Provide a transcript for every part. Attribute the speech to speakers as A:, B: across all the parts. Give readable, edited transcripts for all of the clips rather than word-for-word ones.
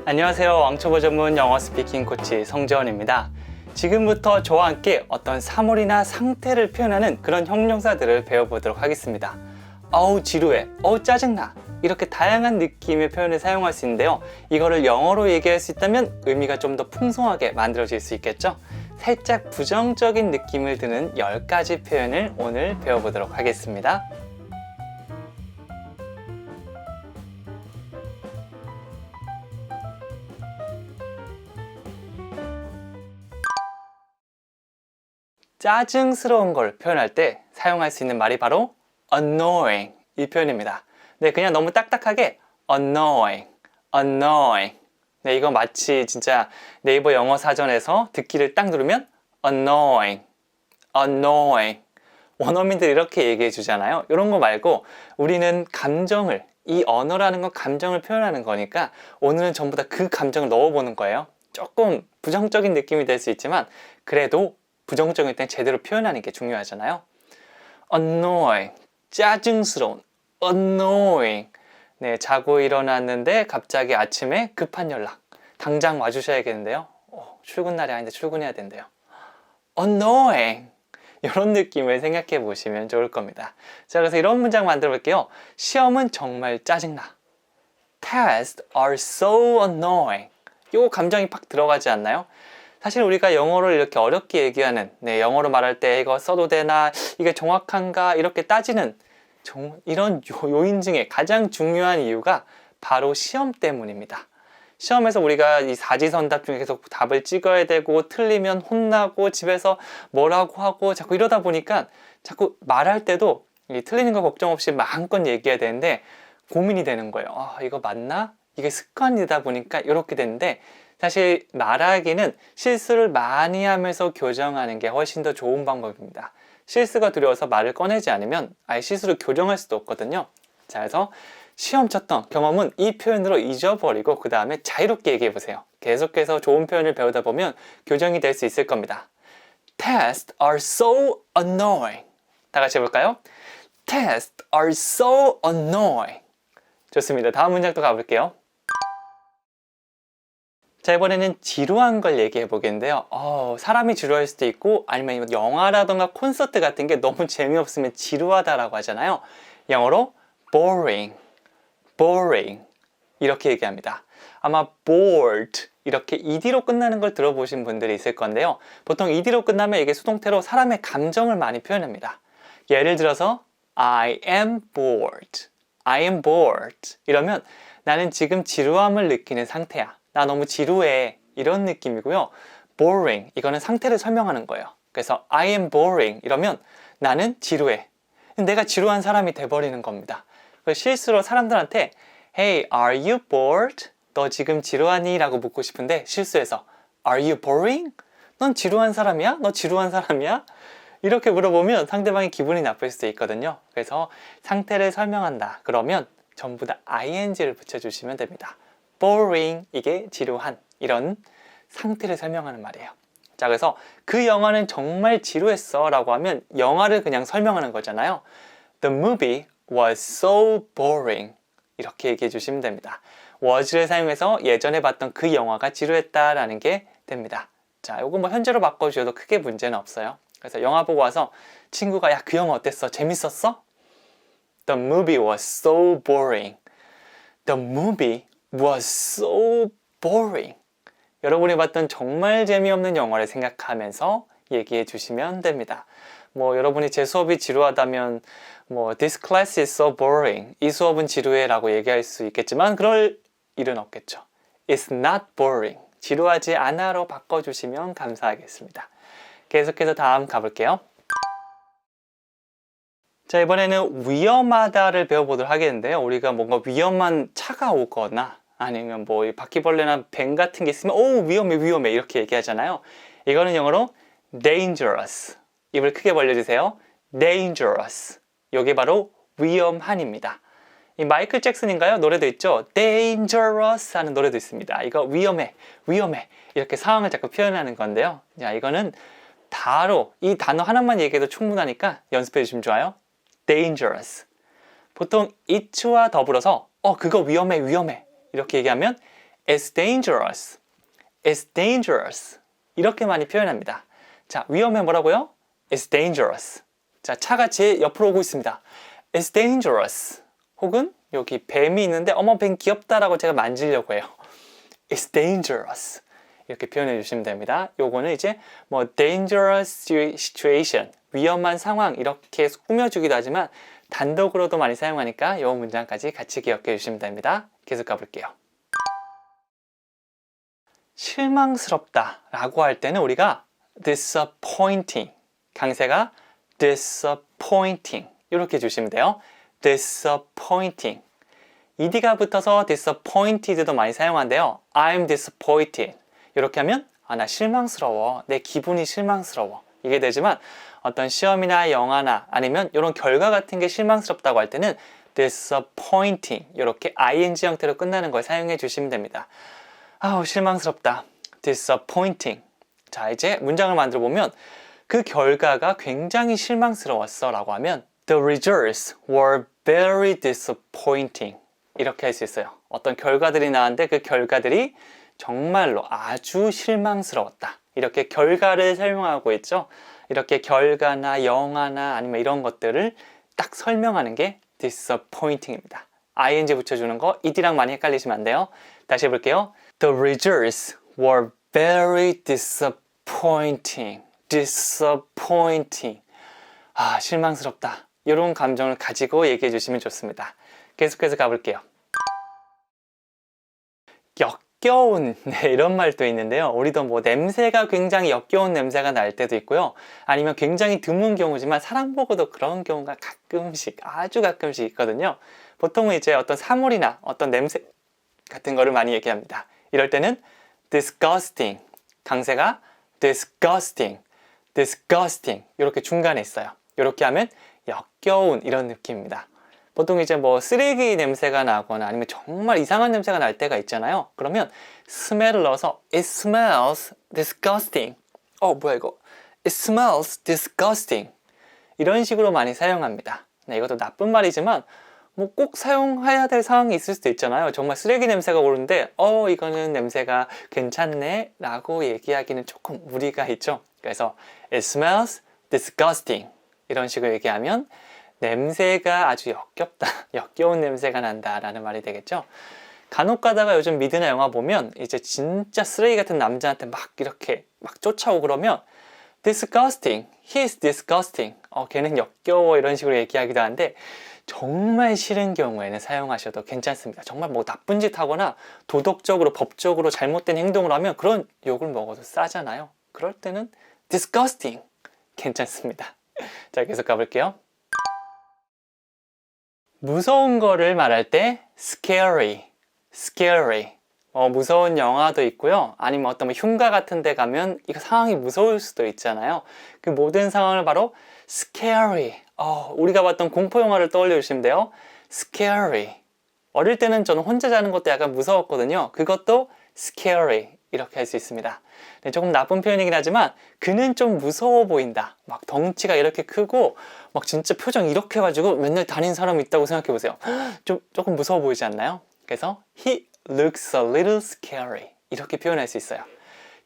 A: 안녕하세요. 왕초보 전문 영어 스피킹 코치 성재원입니다. 지금부터 저와 함께 어떤 사물이나 상태를 표현하는 그런 형용사들을 배워보도록 하겠습니다. 어우 지루해, 어우 짜증나, 이렇게 다양한 느낌의 표현을 사용할 수 있는데요. 이거를 영어로 얘기할 수 있다면 의미가 좀 더 풍성하게 만들어질 수 있겠죠. 살짝 부정적인 느낌을 드는 10가지 표현을 오늘 배워보도록 하겠습니다. 짜증스러운 걸 표현할 때 사용할 수 있는 말이 바로 annoying 이 표현입니다. 네, 그냥 너무 딱딱하게 annoying, annoying. 네, 이거 마치 진짜 네이버 영어 사전에서 듣기를 딱 누르면 annoying, annoying. 원어민들이 이렇게 얘기해 주잖아요. 이런 거 말고 우리는 감정을, 이 언어라는 건 감정을 표현하는 거니까 오늘은 전부 다 그 감정을 넣어보는 거예요. 조금 부정적인 느낌이 될 수 있지만 그래도 부정적일 땐 제대로 표현하는 게 중요하잖아요. annoying, 짜증스러운, annoying. 네, 자고 일어났는데 갑자기 아침에 급한 연락. 당장 와주셔야겠는데요. 출근 날이 아닌데 출근해야 된대요. annoying. 이런 느낌을 생각해 보시면 좋을 겁니다. 자, 그래서 이런 문장 만들어 볼게요. 시험은 정말 짜증나. Tests are so annoying. 요 감정이 팍 들어가지 않나요? 사실 우리가 영어를 이렇게 어렵게 얘기하는, 영어로 말할 때 이거 써도 되나, 이게 정확한가 이렇게 따지는 이런 요인 중에 가장 중요한 이유가 바로 시험 때문입니다. 시험에서 우리가 이 사지선답 중에 계속 답을 찍어야 되고 틀리면 혼나고 집에서 뭐라고 하고 자꾸 이러다 보니까 자꾸 말할 때도 이 틀리는 거 걱정 없이 마음껏 얘기해야 되는데 고민이 되는 거예요. 이거 맞나? 이게 습관이다 보니까 이렇게 되는데 사실 말하기는 실수를 많이 하면서 교정하는 게 훨씬 더 좋은 방법입니다. 실수가 두려워서 말을 꺼내지 않으면 아예 실수를 교정할 수도 없거든요. 자, 그래서 시험 쳤던 경험은 이 표현으로 잊어버리고 그 다음에 자유롭게 얘기해 보세요. 계속해서 좋은 표현을 배우다 보면 교정이 될 수 있을 겁니다. Tests are so annoying. 다 같이 해볼까요? Tests are so annoying. 좋습니다. 다음 문장 또 가볼게요. 자, 이번에는 지루한 걸 얘기해 보겠는데요. 사람이 지루할 수도 있고 아니면 영화라던가 콘서트 같은 게 너무 재미없으면 지루하다라고 하잖아요. 영어로 boring, boring 이렇게 얘기합니다. 아마 bored 이렇게 ed로 끝나는 걸 들어보신 분들이 있을 건데요. 보통 ed로 끝나면 이게 수동태로 사람의 감정을 많이 표현합니다. 예를 들어서 I am bored, I am bored 이러면 나는 지금 지루함을 느끼는 상태야. 나 너무 지루해. 이런 느낌이고요. boring, 이거는 상태를 설명하는 거예요. 그래서 I am boring 이러면 나는 지루해. 내가 지루한 사람이 돼버리는 겁니다. 그래서 실수로 사람들한테 Hey, are you bored? 너 지금 지루하니? 라고 묻고 싶은데 실수해서 Are you boring? 넌 지루한 사람이야? 너 지루한 사람이야? 이렇게 물어보면 상대방이 기분이 나쁠 수도 있거든요. 그래서 상태를 설명한다. 그러면 전부 다 ing를 붙여주시면 됩니다. boring, 이게 지루한 이런 상태를 설명하는 말이에요. 자, 그래서 그 영화는 정말 지루했어 라고 하면 영화를 그냥 설명하는 거잖아요. The movie was so boring 이렇게 얘기해 주시면 됩니다. was를 사용해서 예전에 봤던 그 영화가 지루했다 라는 게 됩니다. 자, 요거 뭐 현재로 바꿔주셔도 크게 문제는 없어요. 그래서 영화 보고 와서 친구가 야, 그 영화 어땠어? 재밌었어? The movie was so boring. The movie was so boring. 여러분이 봤던 정말 재미없는 영화를 생각하면서 얘기해 주시면 됩니다. 뭐 여러분이 제 수업이 지루하다면 This class is so boring. 이 수업은 지루해 라고 얘기할 수 있겠지만 그럴 일은 없겠죠. It's not boring. 지루하지 않아로 바꿔주시면 감사하겠습니다. 계속해서 다음 가볼게요. 자, 이번에는 위험하다를 배워보도록 하겠는데요. 우리가 뭔가 위험한 차가 오거나 아니면 뭐 바퀴벌레나 뱀 같은 게 있으면 위험해 이렇게 얘기하잖아요. 이거는 영어로 dangerous. 입을 크게 벌려주세요. dangerous. 이게 바로 위험한입니다. 이 마이클 잭슨인가요? 노래도 있죠. dangerous 하는 노래도 있습니다. 이거 위험해 이렇게 상황을 자꾸 표현하는 건데요. 자, 이거는 바로 이 단어 하나만 얘기해도 충분하니까 연습해 주시면 좋아요. dangerous. 보통 it와 더불어서 그거 위험해 이렇게 얘기하면 it's dangerous, it's dangerous 이렇게 많이 표현합니다. 자, 위험해 뭐라고요? it's dangerous. 자, 차가 제 옆으로 오고 있습니다. it's dangerous. 혹은 여기 뱀이 있는데 어머 뱀 귀엽다라고 제가 만지려고 해요. it's dangerous. 이렇게 표현해 주시면 됩니다. 요거는 이제 뭐 dangerous situation, 위험한 상황 이렇게 꾸며주기도 하지만 단독으로도 많이 사용하니까 요 문장까지 같이 기억해 주시면 됩니다. 계속 가볼게요. 실망스럽다 라고 할 때는 우리가 disappointing, 강세가 disappointing 이렇게 주시면 돼요. disappointing. ed가 붙어서 disappointed도 많이 사용하는데요. I'm disappointed. 이렇게 하면 나 실망스러워. 내 기분이 실망스러워. 이게 되지만 어떤 시험이나 영화나 아니면 이런 결과 같은 게 실망스럽다고 할 때는 disappointing 이렇게 ing 형태로 끝나는 걸 사용해 주시면 됩니다. 아우 실망스럽다. disappointing. 자, 이제 문장을 만들어 보면 그 결과가 굉장히 실망스러웠어 라고 하면 The results were very disappointing. 이렇게 할 수 있어요. 어떤 결과들이 나왔는데 그 결과들이 정말로 아주 실망스러웠다. 이렇게 결과를 설명하고 있죠. 이렇게 결과나 영화나 아니면 이런 것들을 딱 설명하는 게 disappointing입니다. ing 붙여주는 거 ed랑 많이 헷갈리시면 안 돼요. 다시 해볼게요. The results were very disappointing. disappointing. 실망스럽다. 이런 감정을 가지고 얘기해 주시면 좋습니다. 계속해서 가볼게요. 역겨운 이런 말도 있는데요. 우리도 뭐 냄새가 굉장히 역겨운 냄새가 날 때도 있고요. 아니면 굉장히 드문 경우지만 사람 보고도 그런 경우가 가끔씩 아주 가끔씩 있거든요. 보통은 이제 어떤 사물이나 어떤 냄새 같은 거를 많이 얘기합니다. 이럴 때는 disgusting, 강세가 disgusting, disgusting 이렇게 중간에 있어요. 이렇게 하면 역겨운 이런 느낌입니다. 보통 이제 뭐 쓰레기 냄새가 나거나 아니면 정말 이상한 냄새가 날 때가 있잖아요. 그러면 smell을 넣어서 it smells disgusting. 뭐야 이거? it smells disgusting. 이런 식으로 많이 사용합니다. 네, 이것도 나쁜 말이지만 뭐 꼭 사용해야 될 상황이 있을 수도 있잖아요. 정말 쓰레기 냄새가 오는데 이거는 냄새가 괜찮네 라고 얘기하기는 조금 무리가 있죠. 그래서 it smells disgusting 이런 식으로 얘기하면 냄새가 아주 역겹다, 역겨운 냄새가 난다 라는 말이 되겠죠. 간혹 가다가 요즘 미드나 영화 보면 이제 진짜 쓰레기 같은 남자한테 막 이렇게 막 쫓아오고 그러면 disgusting, he is disgusting, 걔는 역겨워 이런 식으로 얘기하기도 하는데 정말 싫은 경우에는 사용하셔도 괜찮습니다. 정말 뭐 나쁜 짓 하거나 도덕적으로 법적으로 잘못된 행동을 하면 그런 욕을 먹어도 싸잖아요. 그럴 때는 disgusting 괜찮습니다. 자, 계속 가볼게요. 무서운 거를 말할 때 scary, scary. 무서운 영화도 있고요. 아니면 어떤 뭐 흉가 같은 데 가면 이거 상황이 무서울 수도 있잖아요. 그 모든 상황을 바로 scary. 우리가 봤던 공포 영화를 떠올려 주시면 돼요. scary. 어릴 때는 저는 혼자 자는 것도 약간 무서웠거든요. 그것도 scary. 이렇게 할 수 있습니다. 네, 조금 나쁜 표현이긴 하지만 그는 좀 무서워 보인다. 막 덩치가 이렇게 크고 막 진짜 표정 이렇게 해가지고 맨날 다니는 사람이 있다고 생각해 보세요. 조금 무서워 보이지 않나요? 그래서 he looks a little scary 이렇게 표현할 수 있어요.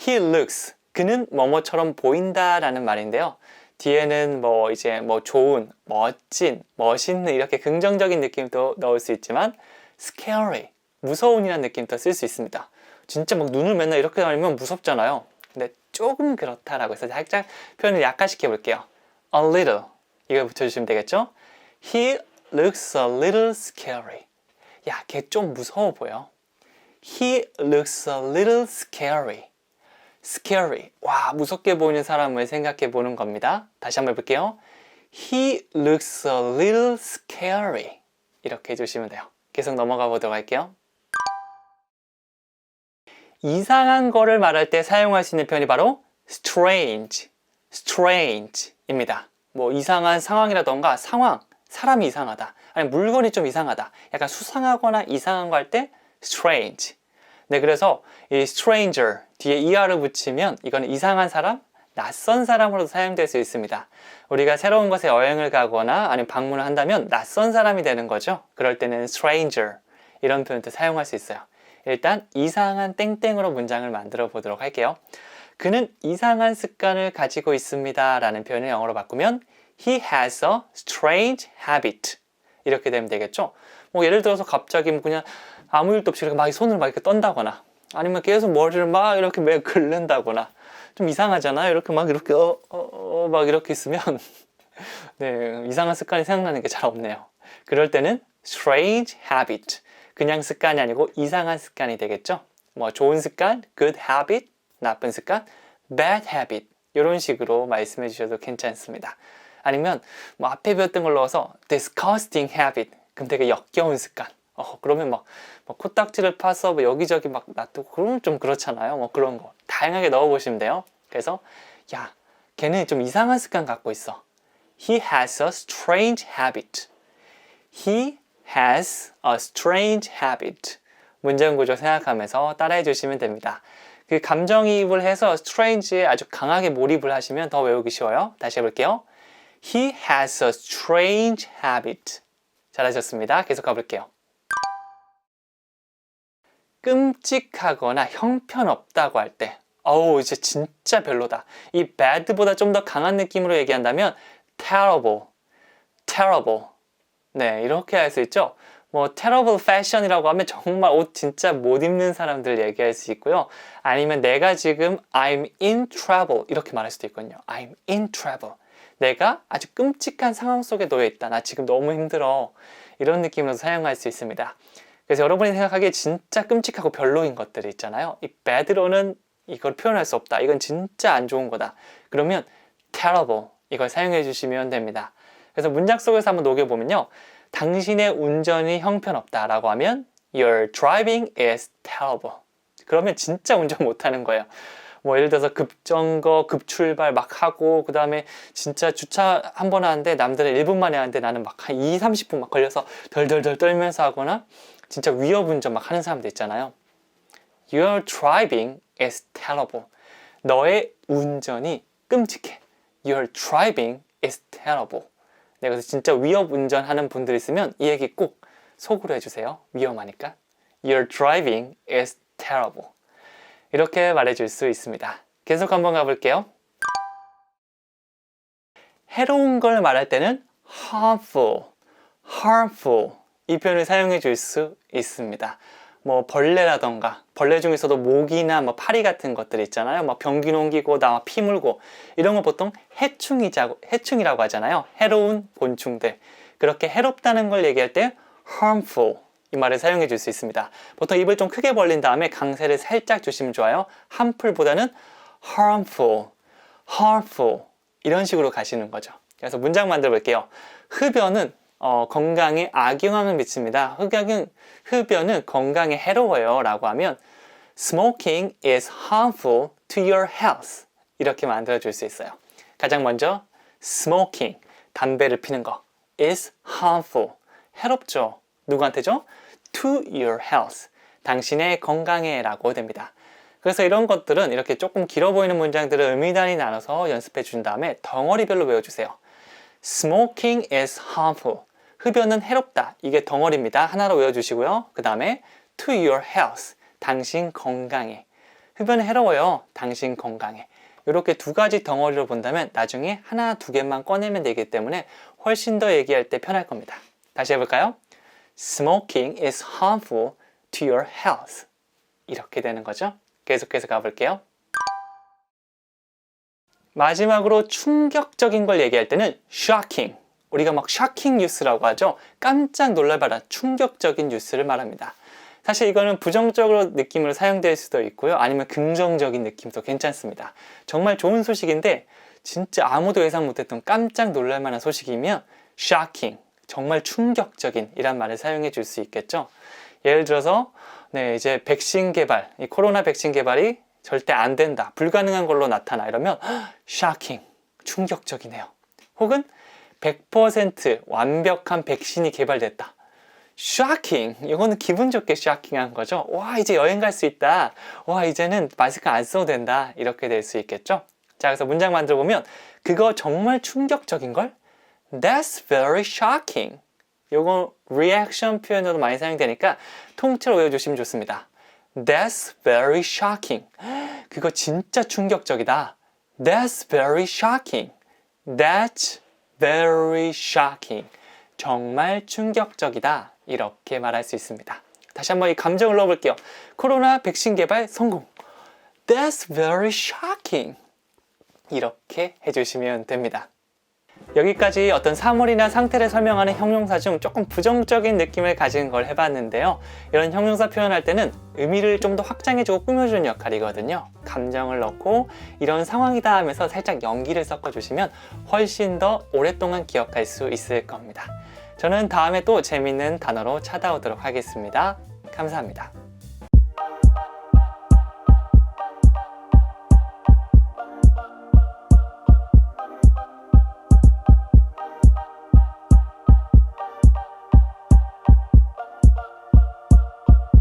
A: he looks 그는 뭐뭐처럼 보인다라는 말인데요. 뒤에는 뭐 이제 뭐 좋은, 멋진, 멋있는 이렇게 긍정적인 느낌도 넣을 수 있지만 scary 무서운이라는 느낌도 쓸 수 있습니다. 진짜 막 눈을 맨날 이렇게 다니면 무섭잖아요. 근데 조금 그렇다라고 해서 살짝 표현을 약화시켜 볼게요. a little 이걸 붙여주시면 되겠죠? He looks a little scary. 야, 걔 좀 무서워 보여. He looks a little scary. scary. 와, 무섭게 보이는 사람을 생각해 보는 겁니다. 다시 한번 해볼게요. He looks a little scary. 이렇게 해주시면 돼요. 계속 넘어가 보도록 할게요. 이상한 거를 말할 때 사용할 수 있는 표현이 바로 strange, strange입니다. 뭐 이상한 상황이라던가 상황, 사람이 이상하다, 아니면 물건이 좀 이상하다, 약간 수상하거나 이상한 거 할 때 strange. 네, 그래서 이 stranger 뒤에 er를 붙이면 이거는 이상한 사람, 낯선 사람으로도 사용될 수 있습니다. 우리가 새로운 곳에 여행을 가거나 아니면 방문을 한다면 낯선 사람이 되는 거죠. 그럴 때는 stranger 이런 표현도 사용할 수 있어요. 일단 이상한 땡땡으로 문장을 만들어 보도록 할게요. 그는 이상한 습관을 가지고 있습니다 라는 표현을 영어로 바꾸면 He has a strange habit 이렇게 되면 되겠죠. 뭐 예를 들어서 갑자기 그냥 아무 일도 없이 이렇게 막 손을 막 이렇게 떤다거나 아니면 계속 머리를 막 이렇게 매 긁는다거나 좀 이상하잖아요. 이렇게 막 이렇게 막 이렇게 있으면 네, 이상한 습관이 생각나는 게 잘 없네요. 그럴 때는 strange habit 그냥 습관이 아니고 이상한 습관이 되겠죠. 뭐 좋은 습관, good habit, 나쁜 습관, bad habit 이런 식으로 말씀해 주셔도 괜찮습니다. 아니면 뭐 앞에 배웠던 걸 넣어서 disgusting habit 그럼 되게 역겨운 습관. 그러면 막 코딱지를 파서 뭐 여기저기 막 놔두고 그러면 좀 그렇잖아요. 뭐 그런 거 다양하게 넣어보시면 돼요. 그래서 야, 걔는 좀 이상한 습관 갖고 있어. He has a strange habit. He has a strange habit. 문장 구조 생각하면서 따라해 주시면 됩니다. 그 감정이입을 해서 strange에 아주 강하게 몰입을 하시면 더 외우기 쉬워요. 다시 해볼게요. He has a strange habit. 잘하셨습니다. 계속 가볼게요. 끔찍하거나 형편없다고 할 때 이제 진짜 별로다. 이 bad보다 좀 더 강한 느낌으로 얘기한다면 terrible, terrible. 네, 이렇게 할 수 있죠. 뭐 terrible fashion이라고 하면 정말 옷 진짜 못 입는 사람들 얘기할 수 있고요. 아니면 내가 지금 I'm in trouble 이렇게 말할 수도 있거든요. I'm in trouble. 내가 아주 끔찍한 상황 속에 놓여 있다. 나 지금 너무 힘들어. 이런 느낌으로 사용할 수 있습니다. 그래서 여러분이 생각하기에 진짜 끔찍하고 별로인 것들이 있잖아요. 이 bad로는 이걸 표현할 수 없다. 이건 진짜 안 좋은 거다. 그러면 terrible 이걸 사용해 주시면 됩니다. 그래서 문장 속에서 한번 녹여보면요. 당신의 운전이 형편없다 라고 하면 Your driving is terrible. 그러면 진짜 운전 못하는 거예요. 뭐 예를 들어서 급정거, 급출발 막 하고 그 다음에 진짜 주차 한 번 하는데 남들은 1분 만에 하는데 나는 막 한 2, 30분 막 걸려서 덜덜덜 떨면서 하거나 진짜 위협 운전 막 하는 사람들 있잖아요. Your driving is terrible. 너의 운전이 끔찍해. Your driving is terrible. 네, 그래서 진짜 위협 운전하는 분들 있으면 이 얘기 꼭 속으로 해주세요. 위험하니까. Your driving is terrible. 이렇게 말해줄 수 있습니다. 계속 한번 가볼게요. 해로운 걸 말할 때는 harmful, harmful 이 표현을 사용해 줄 수 있습니다. 뭐 벌레라던가 벌레 중에서도 모기나 뭐 파리 같은 것들 있잖아요. 막 병기 옮기고 나 피 물고 이런 거 보통 해충이라고 하잖아요. 해로운 곤충들. 그렇게 해롭다는 걸 얘기할 때 harmful 이 말을 사용해 줄 수 있습니다. 보통 입을 좀 크게 벌린 다음에 강세를 살짝 주시면 좋아요. harmful보다는 harmful, harmful 이런 식으로 가시는 거죠. 그래서 문장 만들어 볼게요. 흡연은 건강에 악영향을 미칩니다. 흡연은 건강에 해로워요 라고 하면 Smoking is harmful to your health 이렇게 만들어 줄 수 있어요. 가장 먼저 Smoking, 담배를 피는 거 is harmful, 해롭죠. 누구한테죠? To your health, 당신의 건강에 라고 됩니다. 그래서 이런 것들은 이렇게 조금 길어 보이는 문장들을 의미 단위 나눠서 연습해 준 다음에 덩어리별로 외워주세요. Smoking is harmful. 흡연은 해롭다. 이게 덩어리입니다. 하나로 외워주시고요. 그 다음에 to your health. 당신 건강에. 흡연은 해로워요. 당신 건강에. 이렇게 두 가지 덩어리로 본다면 나중에 하나, 두 개만 꺼내면 되기 때문에 훨씬 더 얘기할 때 편할 겁니다. 다시 해볼까요? Smoking is harmful to your health. 이렇게 되는 거죠. 계속해서 가볼게요. 마지막으로 충격적인 걸 얘기할 때는 shocking. 우리가 막 shocking 뉴스라고 하죠. 깜짝 놀랄만한 충격적인 뉴스를 말합니다. 사실 이거는 부정적으로 느낌으로 사용될 수도 있고요. 아니면 긍정적인 느낌도 괜찮습니다. 정말 좋은 소식인데 진짜 아무도 예상 못했던 깜짝 놀랄만한 소식이면 shocking, 정말 충격적인 이란 말을 사용해 줄 수 있겠죠. 예를 들어서 이제 백신 개발, 이 코로나 백신 개발이 절대 안 된다, 불가능한 걸로 나타나 이러면 shocking, 충격적이네요. 혹은 100% 완벽한 백신이 개발됐다. shocking, 이거는 기분 좋게 shocking한 거죠. 와, 이제 여행 갈 수 있다. 와, 이제는 마스크 안 써도 된다. 이렇게 될 수 있겠죠. 자, 그래서 문장 만들어 보면 그거 정말 충격적인걸? That's very shocking. 요거 리액션 표현으로 많이 사용되니까 통째로 외워주시면 좋습니다. That's very shocking. 그거 진짜 충격적이다. That's very shocking. That's very shocking. 정말 충격적이다. 이렇게 말할 수 있습니다. 다시 한번 이 감정을 넣어볼게요. 코로나 백신 개발 성공. That's very shocking. 이렇게 해주시면 됩니다. 여기까지 어떤 사물이나 상태를 설명하는 형용사 중 조금 부정적인 느낌을 가진 걸 해봤는데요. 이런 형용사 표현할 때는 의미를 좀 더 확장해주고 꾸며주는 역할이거든요. 감정을 넣고 이런 상황이다 하면서 살짝 연기를 섞어주시면 훨씬 더 오랫동안 기억할 수 있을 겁니다. 저는 다음에 또 재밌는 단어로 찾아오도록 하겠습니다. 감사합니다.